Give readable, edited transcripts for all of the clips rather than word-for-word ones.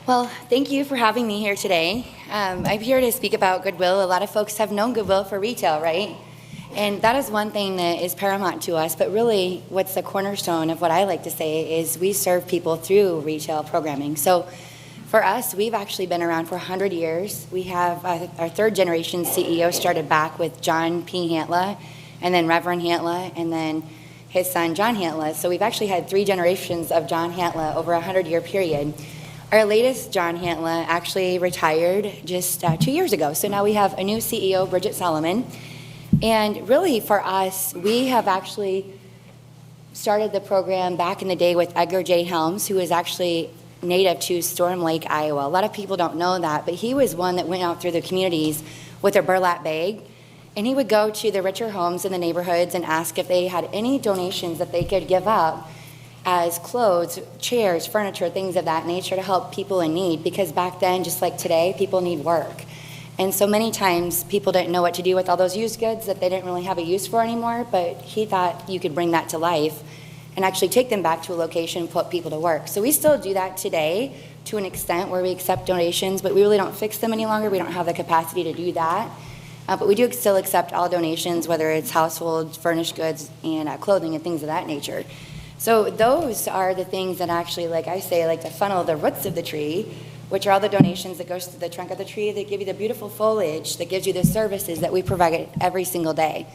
Well, thank you for having me here today. I'm here to speak about Goodwill. A lot of folks have known Goodwill for retail, right? And that is one thing that is paramount to us, but really what's the cornerstone of what I like to say is we serve people through retail programming. So for us, we've actually been around for 100 years. We have our third generation CEO started back with John P. Hantla, and then Reverend Hantla, and then his son John Hantla. So we've actually had 3 generations of John Hantla over a 100-year period. Our latest John Hantla actually retired just 2 years ago. So now we have a new CEO, Bridget Solomon. And really for us, we have actually started the program back in the day with Edgar J. Helms, who is actually native to Storm Lake, Iowa. A lot of people don't know that, but he was one that went out through the communities with a burlap bag. And he would go to the richer homes in the neighborhoods and ask if they had any donations that they could give up as clothes, chairs, furniture, things of that nature to help people in need, because back then, just like today, people need work. And so many times people didn't know what to do with all those used goods that they didn't really have a use for anymore, but he thought you could bring that to life and actually take them back to a location and put people to work. So we still do that today to an extent where we accept donations, but we really don't fix them any longer. We don't have the capacity to do that. But we do still accept all donations, whether it's household, furnished goods, and clothing and things of that nature. So those are the things that actually, like I say, like to funnel the roots of the tree, which are all the donations that goes to the trunk of the tree that give you the beautiful foliage, that gives you the services that we provide every single day.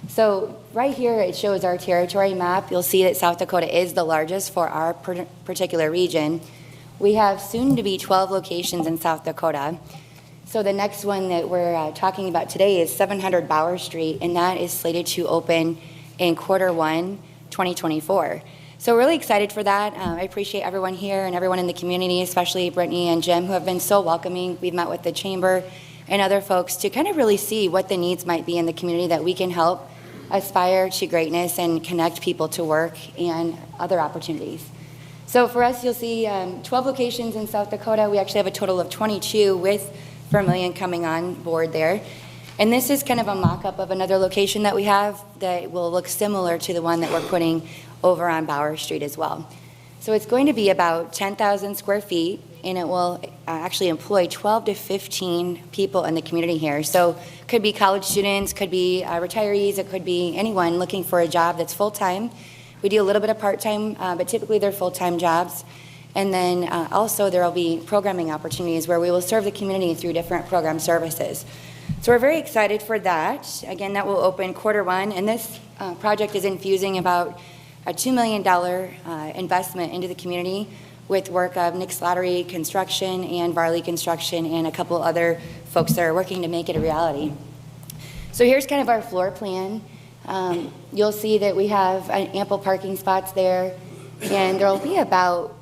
So right here it shows our territory map. You'll see that South Dakota is the largest for our particular region. We have soon to be 12 locations in South Dakota. So the next one that we're talking about today is 700 Bauer Street, and that is slated to open in Q1 2024. So really excited for that. I appreciate everyone here and everyone in the community, especially Brittany and Jim, who have been so welcoming. We've met with the chamber and other folks to kind of really see what the needs might be in the community that we can help aspire to greatness and connect people to work and other opportunities. So for us, you'll see 12 locations in South Dakota. We actually have a total of 22 with Vermillion coming on board there. And this is kind of a mock-up of another location that we have that will look similar to the one that we're putting over on Bauer Street as well. So it's going to be about 10,000 square feet, and it will actually employ 12 to 15 people in the community here. So it could be college students, could be retirees, it could be anyone looking for a job that's full-time. We do a little bit of part-time, but typically they're full-time jobs. And then also there will be programming opportunities where we will serve the community through different program services. So we're very excited for that. Again, that will open Q1, and this project is infusing about a $2 million investment into the community with work of Nick Slattery Construction and Varley Construction and a couple other folks that are working to make it a reality. So here's kind of our floor plan. You'll see that we have ample parking spots there, and there will be about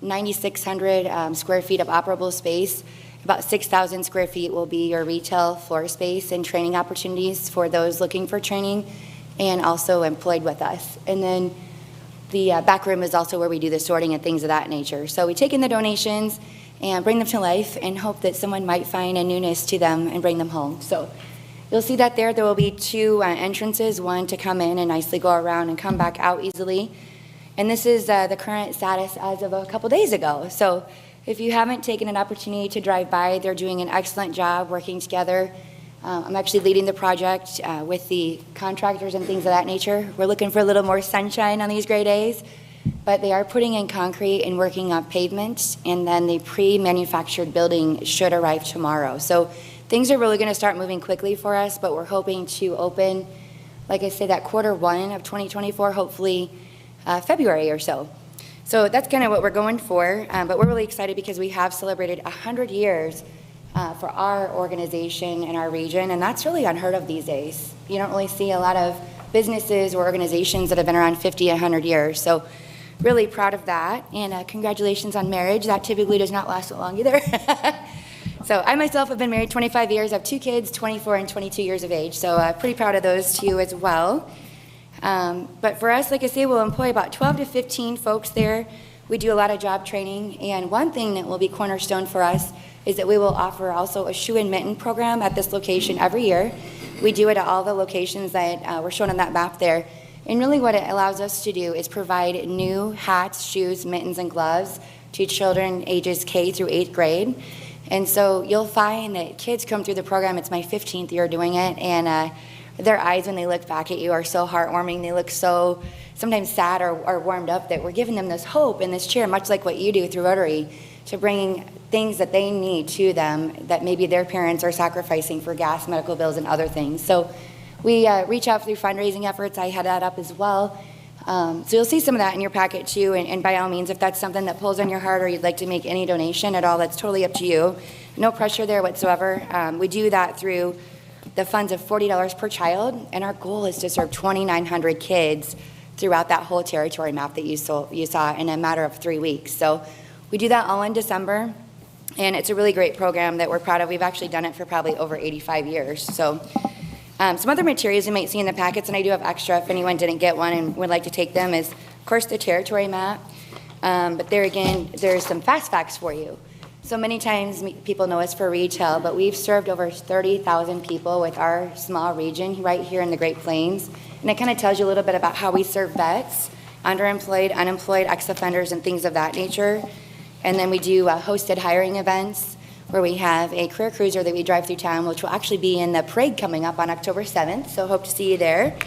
9,600 square feet of operable space. About 6,000 square feet will be your retail floor space and training opportunities for those looking for training and also employed with us. And then the back room is also where we do the sorting and things of that nature. So we take in the donations and bring them to life and hope that someone might find a newness to them and bring them home. So you'll see that there will be 2 entrances, one to come in and nicely go around and come back out easily. And this is the current status as of a couple days ago. So if you haven't taken an opportunity to drive by, they're doing an excellent job working together. I'm actually leading the project with the contractors and things of that nature. We're looking for a little more sunshine on these gray days, but they are putting in concrete and working on pavement, and then the pre-manufactured building should arrive tomorrow. So things are really going to start moving quickly for us, but we're hoping to open, like I say, that Q1 of 2024, hopefully February or so. So that's kind of what we're going for, but we're really excited because we have celebrated 100 years for our organization and our region, and that's really unheard of these days. You don't really see a lot of businesses or organizations that have been around 50, 100 years. So really proud of that, and congratulations on marriage. That typically does not last so long either. So I myself have been married 25 years. I have 2 kids, 24 and 22 years of age, so pretty proud of those 2 as well. But for us, like I say, we'll employ about 12 to 15 folks there. We do a lot of job training, and one thing that will be cornerstone for us is that we will offer also a shoe and mitten program at this location every year. We do it at all the locations that were shown on that map there, And really what it allows us to do is provide new hats, shoes, mittens, and gloves to children ages K through 8th grade. And so you'll find that kids come through the program, it's my 15th year doing it, and their eyes when they look back at you are so heartwarming. They look so sometimes sad or warmed up that we're giving them this hope and this cheer, much like what you do through Rotary, to bringing things that they need to them that maybe their parents are sacrificing for gas, medical bills, and other things. So we reach out through fundraising efforts. I head that up as well. So you'll see some of that in your packet too, and by all means, if that's something that pulls on your heart or you'd like to make any donation at all, that's totally up to you. No pressure there whatsoever. We do that through the funds of $40 per child, and our goal is to serve 2,900 kids throughout that whole territory map that you saw in a matter of 3 weeks. So we do that all in December, and it's a really great program that we're proud of. We've actually done it for probably over 85 years. So some other materials you might see in the packets, and I do have extra if anyone didn't get one and would like to take them, is of course the territory map, but there again, there's some fast facts for you. So many times people know us for retail, but we've served over 30,000 people with our small region right here in the Great Plains. And it kind of tells you a little bit about how we serve vets, underemployed, unemployed, ex-offenders, and things of that nature. And then we do hosted hiring events where we have a career cruiser that we drive through town, which will actually be in the parade coming up on October 7th. So hope to see you there.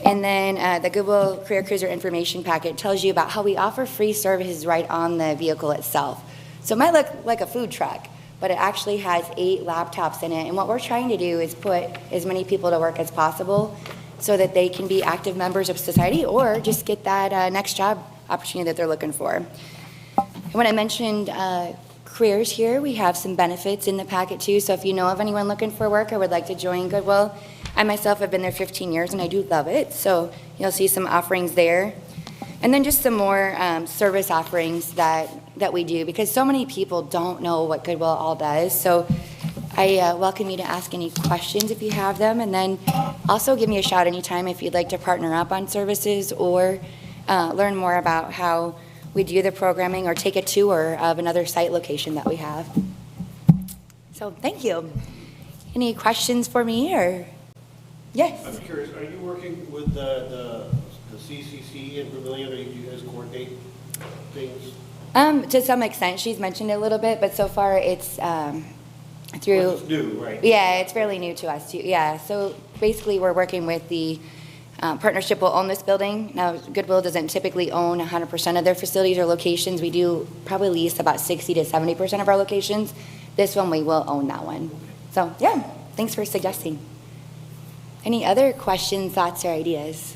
And then the Goodwill Career Cruiser information packet tells you about how we offer free services right on the vehicle itself. So it might look like a food truck, but it actually has 8 laptops in it. And what we're trying to do is put as many people to work as possible so that they can be active members of society or just get that next job opportunity that they're looking for. And when I mentioned careers here, we have some benefits in the packet too. So if you know of anyone looking for work or would like to join Goodwill, I myself have been there 15 years and I do love it. So you'll see some offerings there. And then just some more service offerings that we do, because so many people don't know what Goodwill all does. So I welcome you to ask any questions if you have them, and then also give me a shout anytime if you'd like to partner up on services or learn more about how we do the programming or take a tour of another site location that we have. So thank you. Any questions for me or? Yes? I'm curious, are you working with the CCC in Vermillion, or do you guys coordinate things? To some extent, she's mentioned it a little bit, but so far it's through. Well, it's new, right? Yeah, it's fairly new to us too. Yeah, so basically we're working with the partnership will own this building. Now, Goodwill doesn't typically own 100% of their facilities or locations. We do probably lease about 60 to 70% of our locations. This one, we will own that one. So yeah, thanks for suggesting. Any other questions, thoughts, or ideas?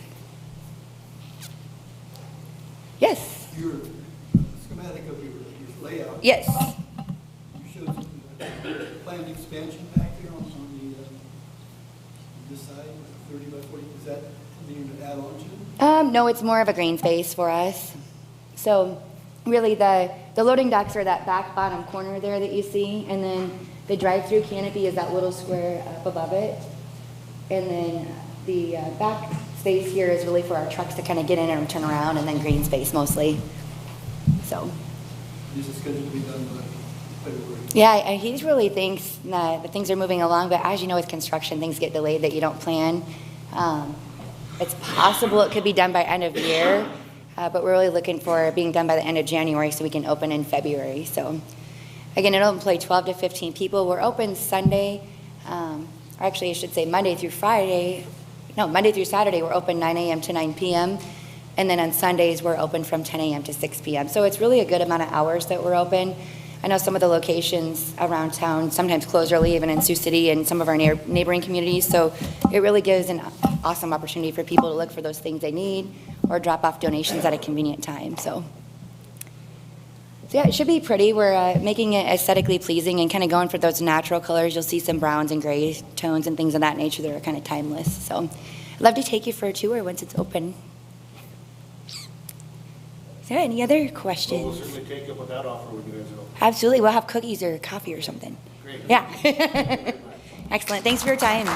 Yes? Your schematic of your layout. Yes. You showed some planned expansion back here on this side, 30 by 40. Is that something you would add on to? No, it's more of a green space for us. So really the loading docks are that back bottom corner there that you see, and then the drive-through canopy is that little square up above it. And then the back space here is really for our trucks to kind of get in and turn around, and then green space mostly. So. This is scheduled to be done by February. Yeah, he really thinks that things are moving along, but as you know with construction, things get delayed that you don't plan. It's possible it could be done by end of year, but we're really looking for it being done by the end of January so we can open in February. So again, it'll employ 12 to 15 people. We're open Sunday, or actually I should say Monday through Friday. No, Monday through Saturday, we're open 9 a.m. to 9 p.m. And then on Sundays, we're open from 10 a.m. to 6 p.m. So it's really a good amount of hours that we're open. I know some of the locations around town sometimes close early, even in Sioux City and some of our neighboring communities. So it really gives an awesome opportunity for people to look for those things they need or drop off donations at a convenient time. So yeah, it should be pretty. We're making it aesthetically pleasing and kind of going for those natural colors. You'll see some browns and gray tones and things of that nature that are kind of timeless. So I'd love to take you for a tour once it's open. Is there any other questions? Well, we'll certainly take up with that offer when you guys are open. Absolutely. We'll have cookies or coffee or something. Great. Yeah. Excellent. Thanks for your time.